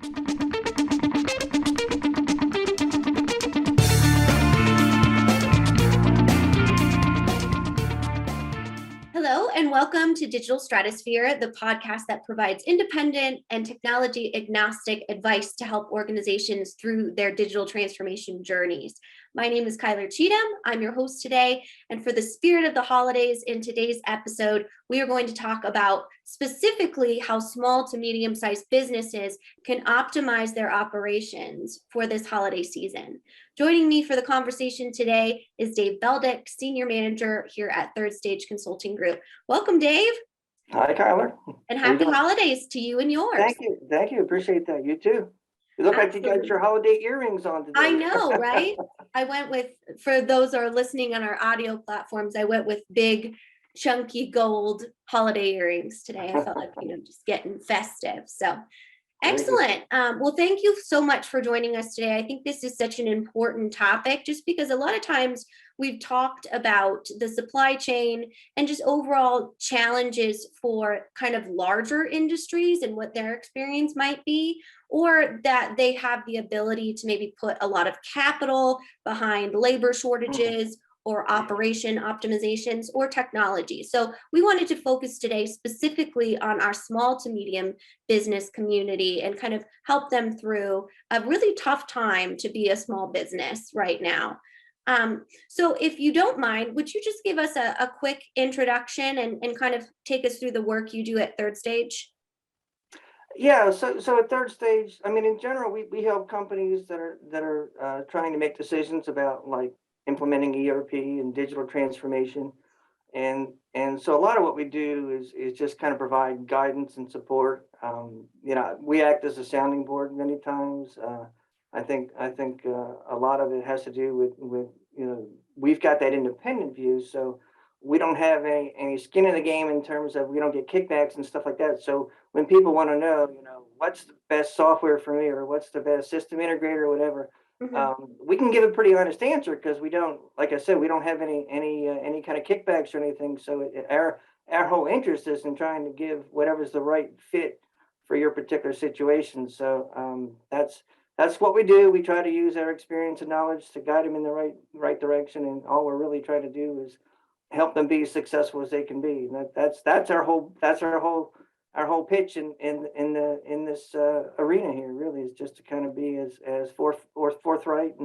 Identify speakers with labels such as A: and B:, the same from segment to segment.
A: Hello, and welcome to Digital Stratosphere, the podcast that provides independent and technology agnostic advice to help organizations through their digital transformation journeys. My name is Kyler Cheatham. I'm your host today. And for the spirit of the holidays, in today's episode, we are going to talk about specifically how small to medium-sized businesses can optimize their operations for this holiday season. Joining me for the conversation today is Dave Beldyk, Senior Manager here at Third Stage Consulting Group. Welcome, Dave.
B: Hi, Kyler.
A: And happy holidays to you and yours.
B: Thank you. Thank you. Appreciate that. You too. You look like you got your holiday earrings on today.
A: I know, right? I went with, for those who are listening on our audio platforms, I went with big, chunky gold holiday earrings today. I felt like, just getting festive. So excellent. Well, thank you so much for joining us today. I think this is such an important topic just because a lot of times we've talked about the supply chain and just overall challenges for kind of larger industries and what their experience might be, or that they have the ability to maybe put a lot of capital behind labor shortages or operation optimizations or technology. So we wanted to focus today specifically on our small to medium business community and kind of help them through a really tough time to be a small business right now. So if you don't mind, would you just give us a quick introduction and kind of take us through the work you do at Third Stage?
B: Yeah, so at Third Stage, I mean, in general, we help companies that are trying to make decisions about like implementing ERP and digital transformation, and so a lot of what we do is just kind of provide guidance and support. We act as a sounding board many times. I think a lot of it has to do with we've got that independent view, so we don't have any skin in the game in terms of we don't get kickbacks and stuff like that. So when people want to know, what's the best software for me or what's the best system integrator or whatever, we can give a pretty honest answer because we don't, like I said, we don't have any kind of kickbacks or anything. So our whole interest is in trying to give whatever's the right fit for your particular situation. So that's what we do. We try to use our experience and knowledge to guide them in the right direction, and all we're really trying to do is help them be as successful as they can be. And that's our whole pitch in this arena here. Really, is just to kind of be as forthright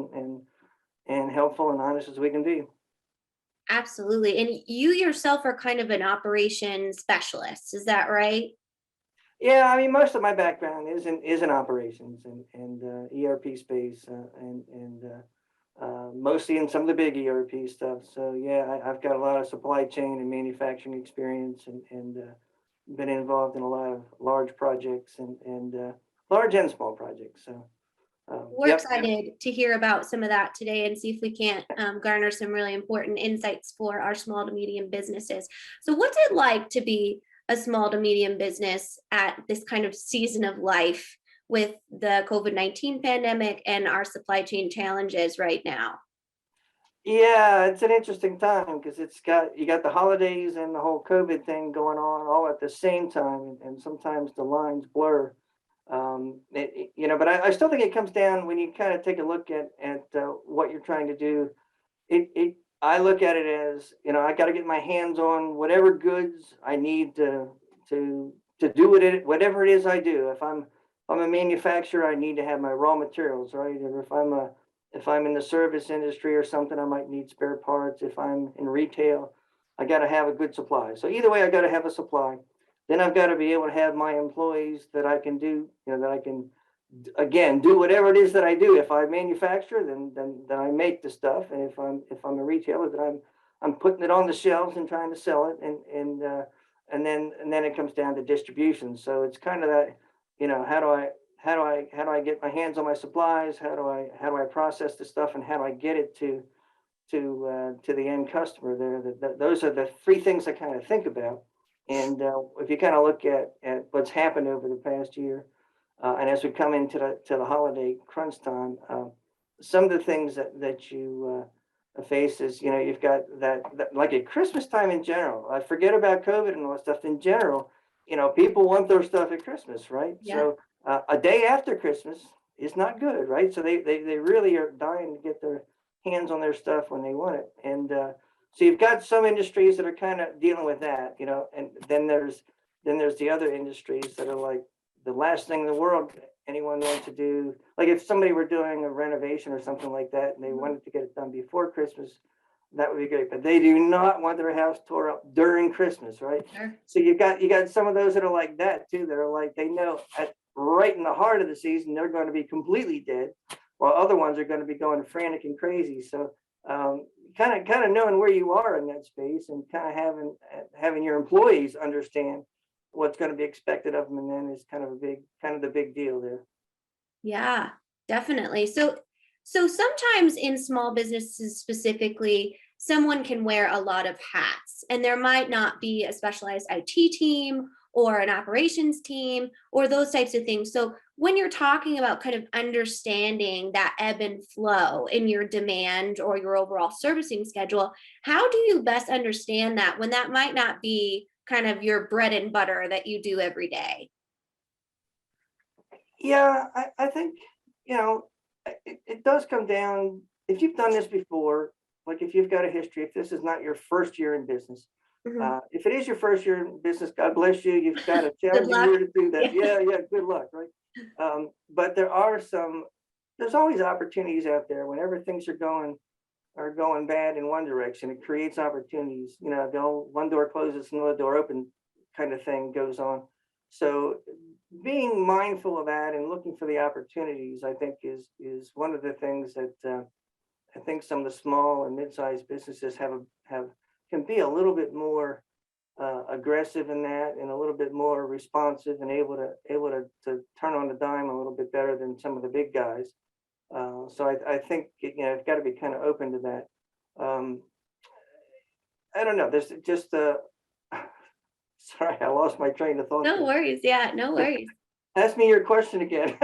B: and helpful and honest as we can be.
A: Absolutely. And you yourself are kind of an operations specialist. Is that right?
B: Yeah, I mean, most of my background is in operations and ERP space and mostly in some of the big ERP stuff. So yeah, I've got a lot of supply chain and manufacturing experience and been involved in a lot of large projects and large and small projects. So
A: we're excited to hear about some of that today and see if we can't garner some really important insights for our small to medium businesses. So what's it like to be a small to medium business at this kind of season of life with the COVID-19 pandemic and our supply chain challenges right now?
B: Yeah, it's an interesting time because you got the holidays and the whole COVID thing going on all at the same time, and sometimes the lines blur. But I still think it comes down when you kind of take a look at what you're trying to do. I look at it as, I got to get my hands on whatever goods I need to do whatever it is I do. If I'm a manufacturer, I need to have my raw materials, right? Or if I'm in the service industry or something, I might need spare parts. If I'm in retail, I got to have a good supply. So either way, I got to have a supply. Then I've got to be able to have my employees that I can do, that I can, again, do whatever it is that I do. If I manufacture, then I make the stuff, and if I'm a retailer, then I'm putting it on the shelves and trying to sell it, and then it comes down to distribution. So it's kind of that, how do I get my hands on my supplies? How do I process the stuff, and how do I get it to the end customer? Those are the three things I kind of think about. And if you kind of look at what's happened over the past year, and as we come into the holiday crunch time, some of the things that you face is, you've got that like at Christmas time in general. I forget about COVID and all that stuff. In general, people want their stuff at Christmas, right?
A: Yeah.
B: So A day after Christmas is not good, right? So they really are dying to get their hands on their stuff when they want it. And so you've got some industries that are kind of dealing with that, and then there's the other industries that are like the last thing in the world anyone wants to do. Like if somebody were doing a renovation or something like that and they wanted to get it done before Christmas, that would be great. But they do not want their house tore up during Christmas, right?
A: Sure.
B: So you got some of those that are like that too, that are like they know right in the heart of the season they're going to be completely dead, while other ones are going to be going frantic and crazy. So kind of knowing where you are in that space and kind of having your employees understand what's going to be expected of them, and then is kind of the big deal there.
A: Yeah, definitely. So sometimes in small businesses specifically, someone can wear a lot of hats, and there might not be a specialized IT team or an operations team or those types of things. So when you're talking about kind of understanding that ebb and flow in your demand or your overall servicing schedule, how do you best understand that when that might not be kind of your bread and butter that you do every day?
B: Yeah, I think, it does come down, if you've done this before, like if you've got a history, if this is not your first year in business,
A: Mhm.
B: if it is your first year in business, God bless you, you've got a
A: Good
B: challenging
A: luck.
B: year to do that.
A: Yeah.
B: Yeah, yeah, good luck, right? But there's always opportunities out there whenever things are going bad in one direction. It creates opportunities. The old one door closes, another door open kind of thing goes on. So being mindful of that and looking for the opportunities, I think is one of the things that I think some of the small and mid-sized businesses have can be a little bit more aggressive in that, and a little bit more responsive, and able to turn on the dime a little bit better than some of the big guys. So I think it's got to be kind of open to that. Um, I don't know. There's just sorry, I lost my train of thought
A: No
B: there.
A: worries. Yeah, no worries.
B: Ask me your question again.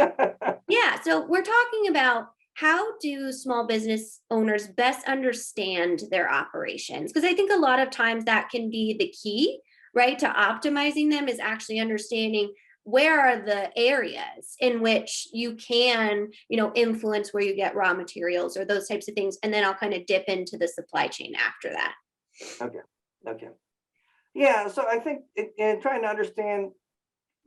A: Yeah, so we're talking about how do small business owners best understand their operations? Because I think a lot of times that can be the key, right, to optimizing them is actually understanding where are the areas in which you can, influence where you get raw materials or those types of things. And then I'll kind of dip into the supply chain after that.
B: Okay. Okay. Yeah. So I think in trying to understand,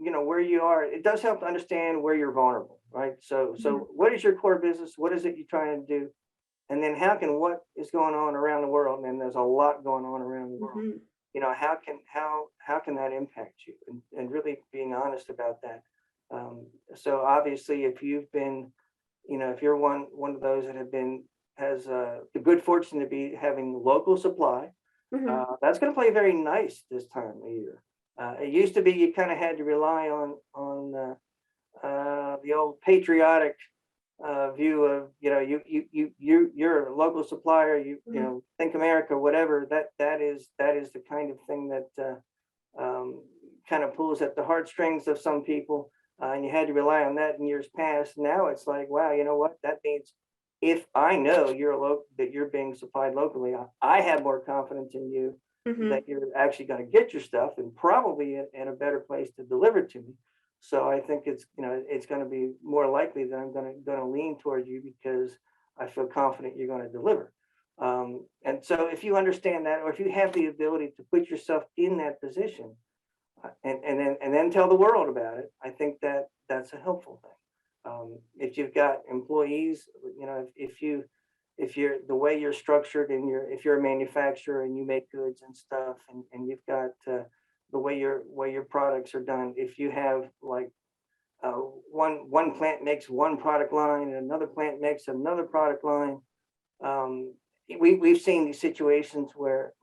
B: where you are, it does help to understand where you're vulnerable, right? So
A: Mhm.
B: what is your core business? What is it you're trying to do? And then what is going on around the world? And there's a lot going on around the world.
A: Mhm.
B: How can that impact you? And really being honest about that. So obviously, if you've been, if you're one of those that has the good fortune to be having local supply,
A: Mhm.
B: that's going to play very nice this time of year. It used to be you kind of had to rely on the old patriotic view of, you're a local supplier,
A: Mhm.
B: think America, whatever. That is the kind of thing that kind of pulls at the heartstrings of some people, and you had to rely on that in years past. Now it's like, wow, you know what? That means if I know that you're being supplied locally, I have more confidence in you
A: Mhm.
B: that you're actually going to get your stuff, and probably in a better place to deliver to me. So I think it's going to be more likely that I'm going to lean toward you because I feel confident you're going to deliver. And so if you understand that, or if you have the ability to put yourself in that position, and then tell the world about it, I think that's a helpful thing. If you've got employees, if you're the way you're structured, and if you're a manufacturer and you make goods and stuff, and you've got the way your products are done, if you have like uh, one plant makes one product line and another plant makes another product line. um, we've seen these situations where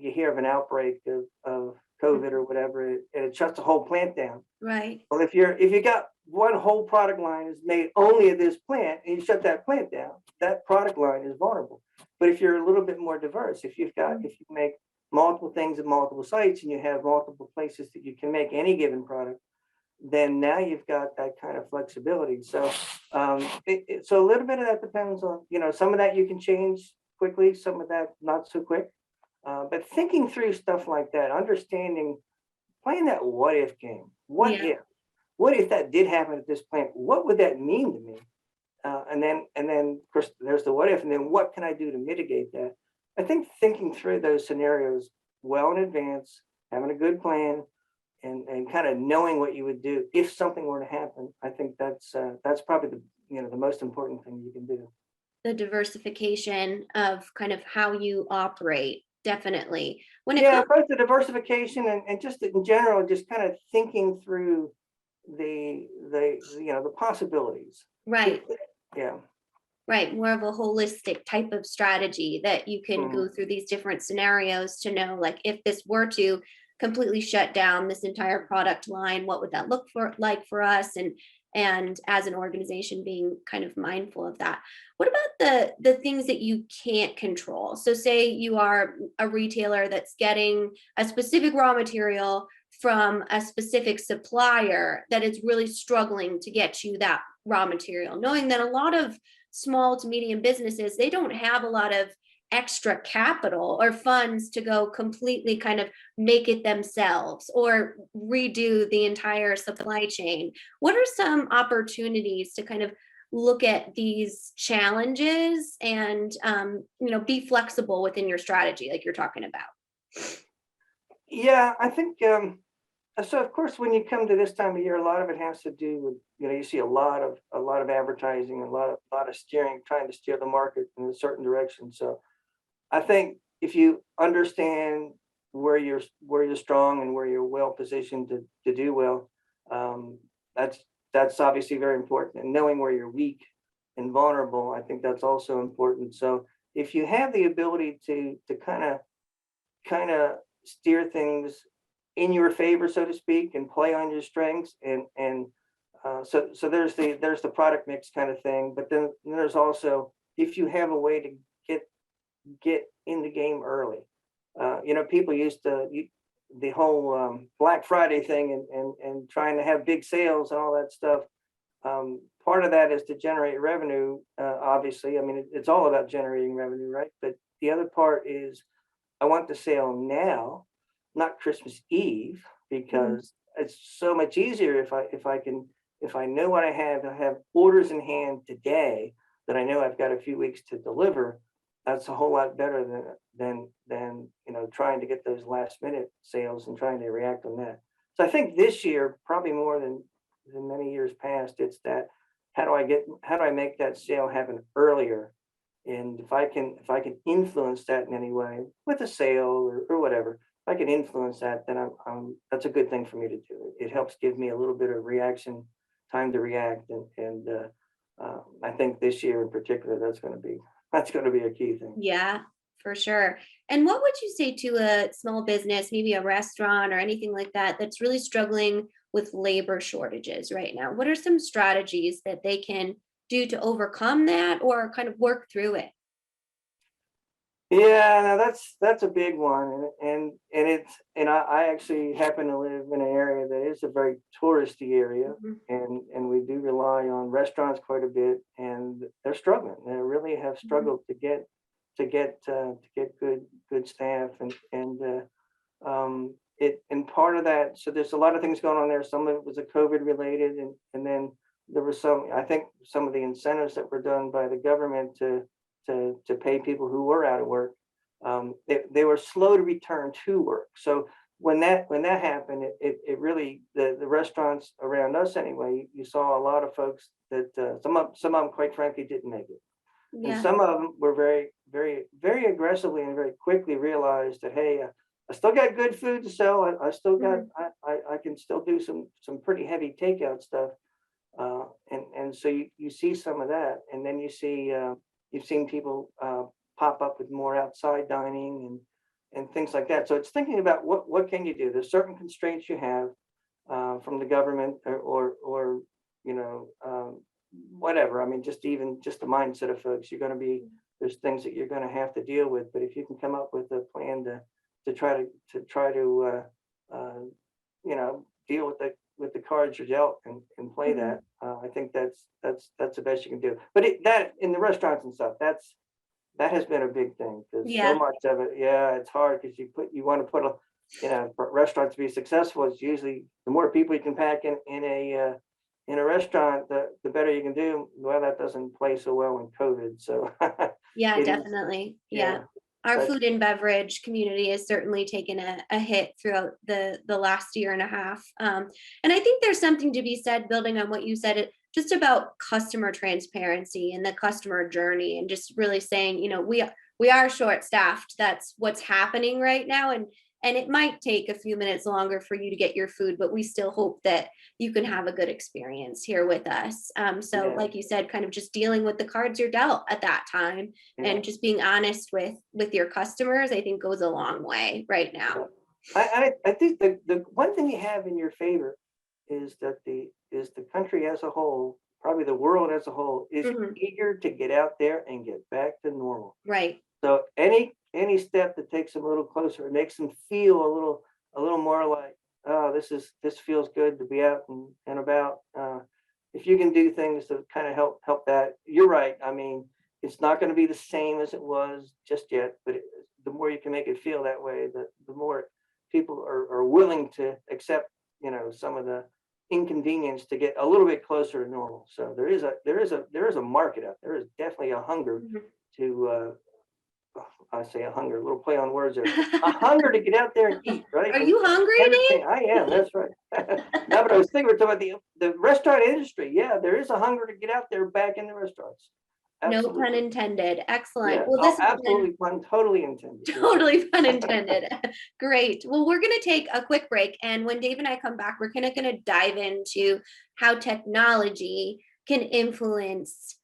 B: you hear of an outbreak of COVID or whatever, and it shuts the whole plant down.
A: Right.
B: Well, if you got one whole product line is made only at this plant, and you shut that plant down, that product line is vulnerable. But if you're a little bit more diverse, if you make multiple things at multiple sites, and you have multiple places that you can make any given product, then now you've got that kind of flexibility. So so a little bit of that depends on, some of that you can change quickly, some of that not so quick. But thinking through stuff like that, understanding, playing that what if game. What
A: Yeah.
B: if? what if that did happen at this plant? What would that mean to me? And then of course there's the what if, and then what can I do to mitigate that? I think thinking through those scenarios well in advance, having a good plan, and kind of knowing what you would do if something were to happen, I think that's probably the most important thing you can do.
A: The diversification of kind of how you operate, definitely. When it
B: Yeah,
A: comes,
B: both the diversification and just in general, just kind of thinking through the possibilities.
A: right,
B: Yeah.
A: right, more of a holistic type of strategy that you can
B: Mhm.
A: go through these different scenarios to know, like, if this were to completely shut down this entire product line, what would that look for like for us? And as an organization, being kind of mindful of that. What about the things that you can't control? So say you are a retailer that's getting a specific raw material from a specific supplier that is really struggling to get you that raw material, knowing that a lot of small to medium businesses, they don't have a lot of extra capital or funds to go completely kind of make it themselves or redo the entire supply chain. What are some opportunities to kind of look at these challenges and be flexible within your strategy, like you're talking about?
B: Yeah, I think so. Of course, when you come to this time of year, a lot of it has to do with you see a lot of advertising, a lot of steering, trying to steer the market in a certain direction. So I think if you understand where you're strong and where you're well positioned to do well, um, that's that's obviously very important. And knowing where you're weak and vulnerable, I think that's also important. So if you have the ability to kind of steer things in your favor, so to speak, and play on your strengths, and so there's the product mix kind of thing. But then there's also if you have a way to get in the game early. People used to the whole Black Friday thing and trying to have big sales and all that stuff. Part of that is to generate revenue. Obviously, I mean it's all about generating revenue, right? But the other part is I want the sale now, not Christmas Eve,
A: Mhm.
B: because it's so much easier if I know what I have orders in hand today that I know I've got a few weeks to deliver. That's a whole lot better than trying to get those last minute sales and trying to react on that. So I think this year, probably more than many years past, it's that how do I make that sale happen earlier? And if I can influence that in any way with a sale or whatever, if I can influence that, then that's a good thing for me to do. It helps give me a little bit of reaction time to react, and I think this year in particular, that's going to be a key thing.
A: Yeah, for sure. And what would you say to a small business, maybe a restaurant or anything like that, that's really struggling with labor shortages right now? What are some strategies that they can do to overcome that or kind of work through it?
B: Yeah, no, that's a big one, and I actually happen to live in an area that is a very touristy area,
A: Mhm.
B: and we do rely on restaurants quite a bit, and they're struggling. They really have
A: Mhm.
B: struggled to get good staff, and part of that. So there's a lot of things going on there. Some of it was a COVID related, and then there was I think some of the incentives that were done by the government to pay people who were out of work. They were slow to return to work. So when that happened, it really the restaurants around us anyway. You saw a lot of folks that some of them quite frankly didn't make it, and
A: Yeah.
B: some of them were very very aggressively and very quickly realized that hey. I still got good food to sell. I still got.
A: Mhm.
B: I can still do some pretty heavy takeout stuff, and so you see some of that, and then you've seen people pop up with more outside dining and things like that. So it's thinking about what can you do. There's certain constraints you have from the government or whatever. I mean, just the mindset of folks. There's things that you're going to have to deal with. But if you can come up with a plan to try to deal with the cards you're dealt and play
A: Mhm.
B: that. I think that's the best you can do. But that in the restaurants and stuff, that has been a big thing because so
A: Yeah.
B: much of it, yeah, it's hard because you want to put for restaurants to be successful, it's usually the more people you can pack in a restaurant, the better you can do. Well, that doesn't play so well in COVID. So
A: Yeah,
B: it is,
A: definitely. Yeah.
B: yeah.
A: Our
B: But
A: food and beverage community has certainly taken a hit throughout the last year and a half. And I think there's something to be said, building on what you said, just about customer transparency and the customer journey, and just really saying, we are short staffed. That's what's happening right now. And it might take a few minutes longer for you to get your food, but we still hope that you can have a good experience here with us. So
B: yeah,
A: like you said, kind of just dealing with the cards you're dealt at that time,
B: yeah.
A: and just being honest with your customers, I think goes a long way right now.
B: I think the one thing you have in your favor is that the country as a whole, probably the world as a whole, is
A: Mhm.
B: eager to get out there and get back to normal.
A: Right.
B: So any step that takes them a little closer, it makes them feel a little more like, oh, this feels good to be out and about. If you can do things to kind of help that, you're right. I mean, it's not going to be the same as it was just yet, but the more you can make it feel that way, the more people are willing to accept, some of the inconvenience to get a little bit closer to normal. So there is a market out there. There is definitely a hunger
A: Mhm.
B: to I say a hunger, a little play on words there. A hunger to get out there and eat, right?
A: Are
B: And
A: you hungry,
B: entertain. I am, that's right. No, but I was thinking we're talking about the restaurant industry. Yeah, there is a hunger to get out there back in the restaurants.
A: No pun
B: Absolutely.
A: intended. Excellent.
B: Yeah.
A: Well,
B: Oh,
A: this has been
B: absolutely pun totally intended. Yeah.
A: totally pun intended. Great. Well, we're going to take a quick break. And when Dave and I come back, we're going to dive into how technology can influence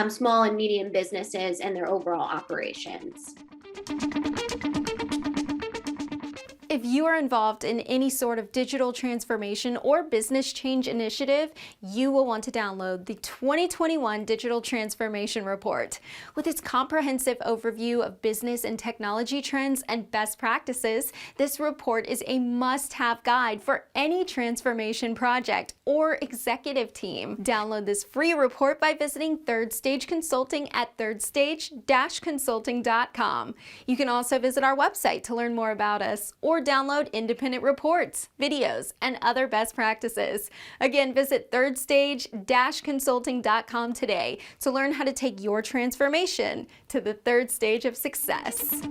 A: small and medium businesses and their overall operations.
C: If you are involved in any sort of digital transformation or business change initiative, you will want to download the 2021 Digital Transformation Report. With its comprehensive overview of business and technology trends and best practices, this report is a must-have guide for any transformation project or executive team. Download this free report by visiting Third Stage Consulting at thirdstage-consulting.com. You can also visit our website to learn more about us, or download independent reports, videos, and other best practices. Again, visit thirdstage-consulting.com today to learn how to take your transformation to the third stage of success.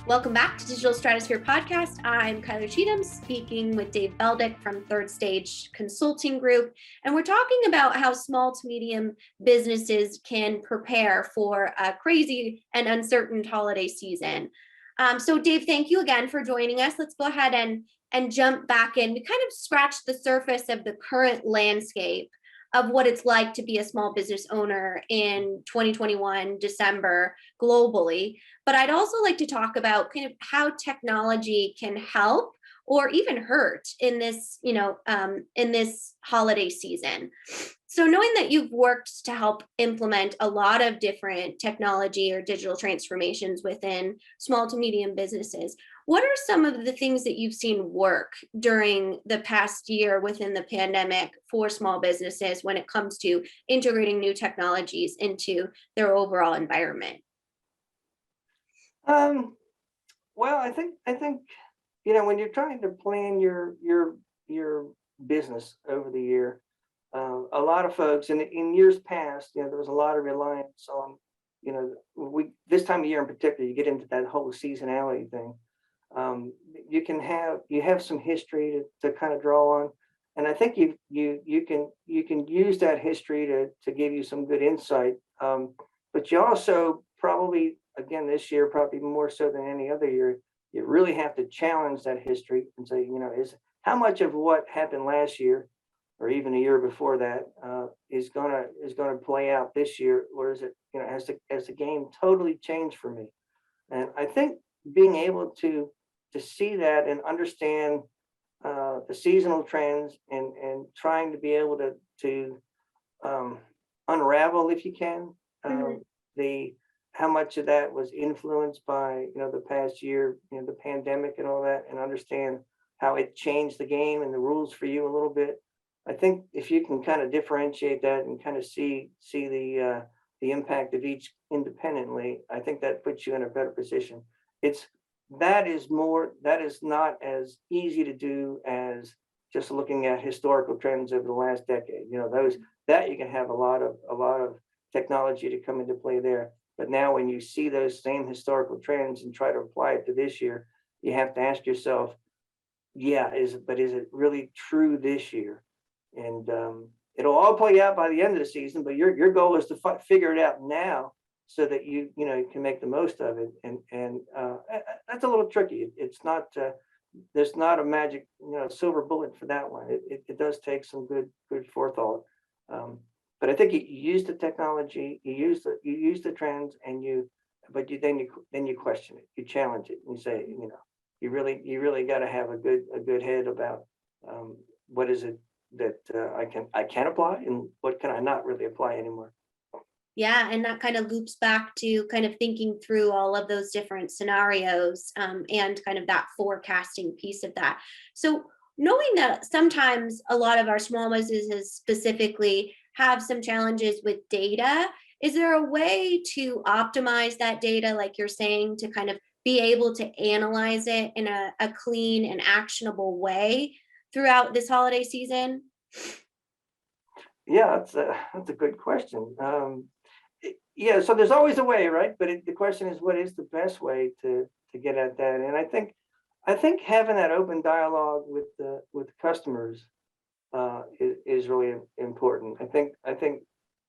A: Welcome back to Digital Stratosphere Podcast. I'm Kyler Cheatham, speaking with Dave Beldick from Third Stage Consulting Group. And we're talking about how small to medium businesses can prepare for a crazy and uncertain holiday season. So Dave, thank you again for joining us. Let's go ahead and jump back in. We kind of scratched the surface of the current landscape of what it's like to be a small business owner in 2021 December globally. But I'd also like to talk about kind of how technology can help or even hurt in this, in this holiday season. So knowing that you've worked to help implement a lot of different technology or digital transformations within small to medium businesses, what are some of the things that you've seen work during the past year within the pandemic for small businesses when it comes to integrating new technologies into their overall environment?
B: Well, I think when you're trying to plan your business over the year, a lot of folks in years past, there was a lot of reliance on, we this time of year in particular, you get into that whole seasonality thing. You have some history to kind of draw on, and I think you can use that history to give you some good insight. But you also probably, again, this year, probably more so than any other year, you really have to challenge that history and say, is how much of what happened last year or even a year before that is gonna play out this year, or is it, has the game totally changed for me? And I think being able to see that and understand the seasonal trends and trying to be able to unravel, if you can, the how much of that was influenced by the past year, the pandemic and all that, and understand how it changed the game and the rules for you a little bit. I think if you can kind of differentiate that and kind of see the impact of each independently, I think that puts you in a better position. That is not as easy to do as just looking at historical trends over the last decade. Those that you can have a lot of technology to come into play there. But now when you see those same historical trends and try to apply it to this year, you have to ask yourself, yeah, is it really true this year? And it'll all play out by the end of the season, but your goal is to figure it out now so that you can make the most of it. And that's a little tricky. It's not there's not a magic silver bullet for that one. It does take some good forethought. But I think you use the technology, you use the trends, and then you question it, you challenge it, and you say, you really got to have a good head about what is it that I can apply, and what can I not really apply anymore.
A: Yeah, and that kind of loops back to kind of thinking through all of those different scenarios, and kind of that forecasting piece of that. So knowing that sometimes a lot of our small businesses specifically have some challenges with data, is there a way to optimize that data, like you're saying, to kind of be able to analyze it in a clean and actionable way throughout this holiday season?
B: Yeah, that's a good question. Yeah, so there's always a way, right? But the question is, what is the best way to get at that? And I think having that open dialogue with customers is really important. I think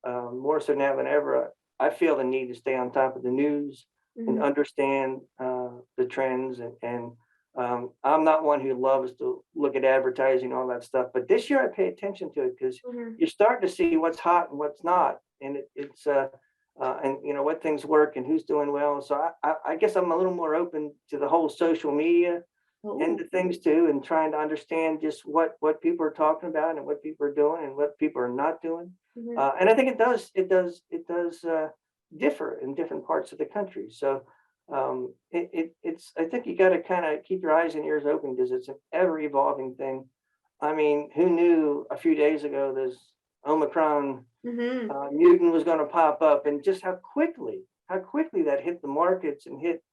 B: more so now than ever, I feel the need to stay on top of the news and understand the trends. And I'm not one who loves to look at advertising, all that stuff. But this year I pay attention to it because you're starting to see what's hot and what's not. And it's and what things work and who's doing well. So I guess I'm a little more open to the whole social media end of things too, and trying to understand just what people are talking about and what people are doing and what people are not doing. And I think it does differ in different parts of the country. So it's I think you got to kind of keep your eyes and ears open because it's an ever evolving thing. I mean, who knew a few days ago this Omicron mutant was going to pop up, and just how quickly that hit the markets and hit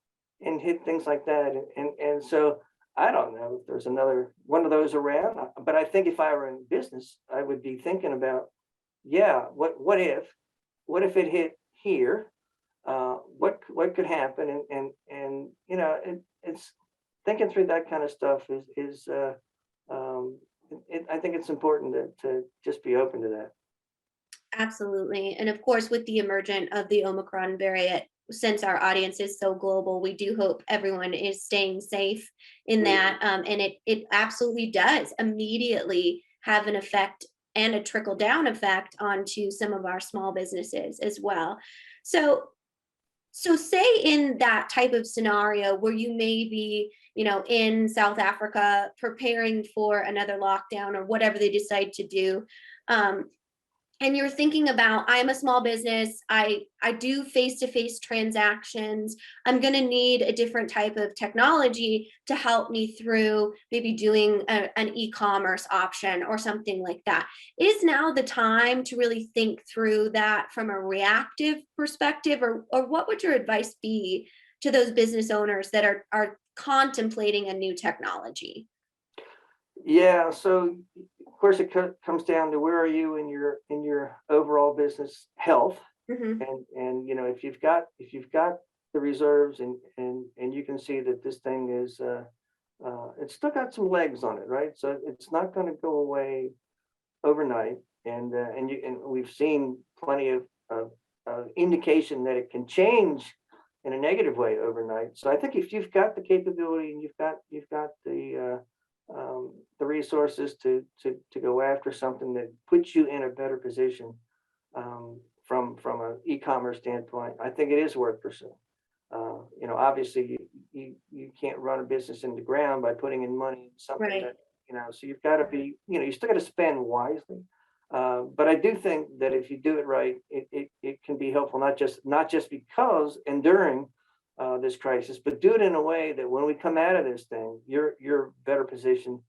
B: things like that. And so I don't know if there's another one of those around, but I think if I were in business, I would be thinking about, what if it hit here? What could happen? And it's thinking through that kind of stuff is I think it's important to just be open to that.
A: Absolutely. And of course, with the emergence of the Omicron variant, since our audience is so global, we do hope everyone is staying safe in that. And it absolutely does immediately have an effect and a trickle down effect onto some of our small businesses as well. So say in that type of scenario where you may be, in South Africa preparing for another lockdown or whatever they decide to do, and you're thinking about, I'm a small business, I do face-to-face transactions, I'm going to need a different type of technology to help me through maybe doing an e-commerce option or something like that. Is now the time to really think through that from a reactive perspective, or what would your advice be to those business owners that are contemplating a new technology?
B: Yeah, so of course it comes down to where are you in your overall business health, and if you've got the reserves and you can see that this thing is it's still got some legs on it, right? So it's not going to go away overnight, and we've seen plenty of indication that it can change in a negative way overnight. So I think if you've got the capability and you've got the resources to go after something that puts you in a better position from an e-commerce standpoint, I think it is worth pursuing. Obviously you can't run a business in the ground by putting in money in something that so you've got to be, you still got to spend wisely. But I do think that if you do it right, it can be helpful, not just because enduring this crisis, but do it in a way that when we come out of this thing, you're better positioned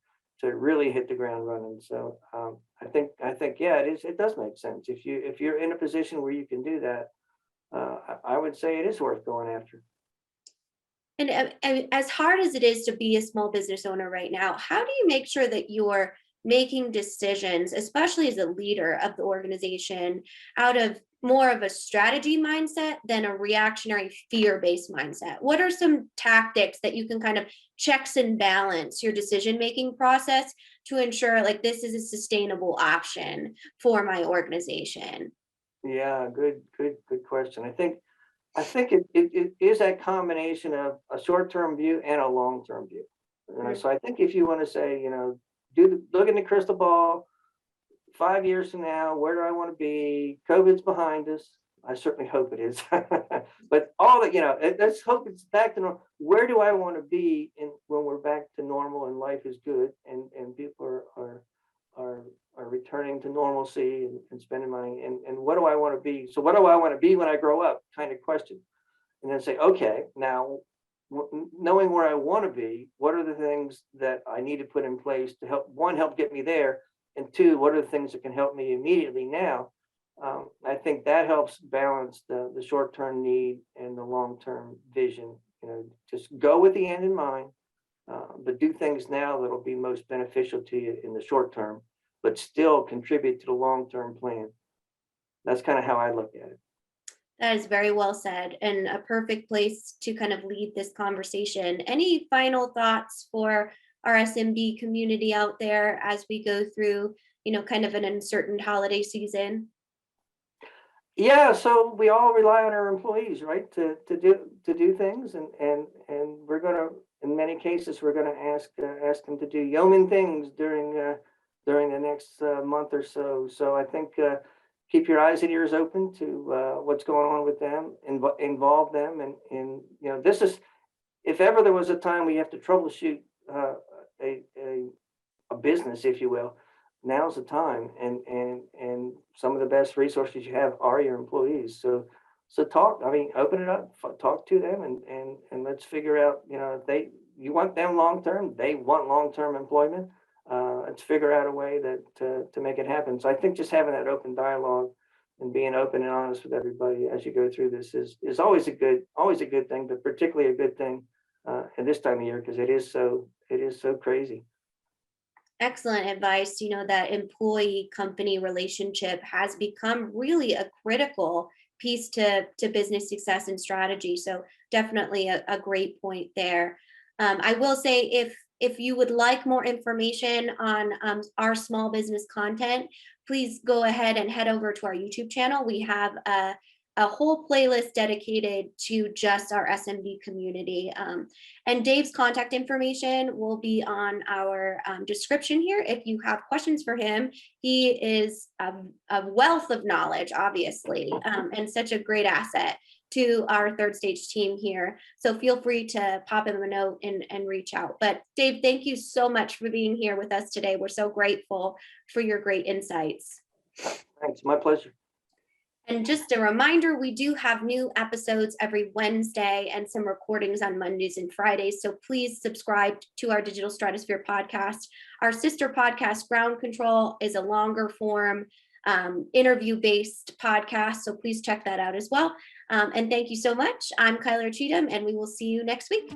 B: really hit the ground running. So I think yeah, it does make sense. If you're in a position where you can do that, I would say it is worth going after.
A: And as hard as it is to be a small business owner right now, how do you make sure that you're making decisions, especially as a leader of the organization, out of more of a strategy mindset than a reactionary fear-based mindset? What are some tactics that you can kind of checks and balance your decision-making process to ensure like this is a sustainable option for my organization?
B: Yeah, good question. I think it is that combination of a short-term view and a long-term view.
A: Mhm.
B: So I think if you want to say, look in the crystal ball, 5 years from now, where do I want to be? COVID's behind us. I certainly hope it is. But all that, let's hope it's back to normal. Where do I want to be when we're back to normal and life is good and people are returning to normalcy and spending money, and what do I want to be? So what do I want to be when I grow up? Kind of question. And then say, okay, now knowing where I want to be, what are the things that I need to put in place to help get me there, and two, what are the things that can help me immediately now? I think that helps balance the short-term need and the long-term vision. Just go with the end in mind, but do things now that'll be most beneficial to you in the short term, but still contribute to the long-term plan. That's kind of how I look at it.
A: That is very well said, and a perfect place to kind of lead this conversation. Any final thoughts for our SMB community out there as we go through, kind of an uncertain holiday season?
B: Yeah, so we all rely on our employees, right, to do things, and we're gonna, in many cases, we're gonna ask them to do yeoman things during the next month or so. So I think keep your eyes and ears open to what's going on with them, involve them, and this is, if ever there was a time we have to troubleshoot a business, if you will, now's the time. And some of the best resources you have are your employees. So talk. I mean, open it up, talk to them, and let's figure out. If you want them long term, they want long term employment. Let's figure out a way to make it happen. So I think just having that open dialogue and being open and honest with everybody as you go through this is always a good thing, but particularly a good thing at this time of year, because it is so crazy.
A: Excellent advice. That employee company relationship has become really a critical piece to business success and strategy. So definitely a great point there. I will say, if you would like more information on our small business content, please go ahead and head over to our YouTube channel. We have a whole playlist dedicated to just our SMB community. And Dave's contact information will be on our description here. If you have questions for him, he is a wealth of knowledge, obviously, and such a great asset to our third stage team here. So feel free to pop him a note and reach out. But Dave, thank you so much for being here with us today. We're so grateful for your great insights.
B: Thanks, my pleasure.
A: And just a reminder, we do have new episodes every Wednesday and some recordings on Mondays and Fridays. So please subscribe to our Digital Stratosphere podcast. Our sister podcast, Ground Control, is a longer form interview-based podcast. So please check that out as well. And thank you so much. I'm Kyler Cheatham, and we will see you next week.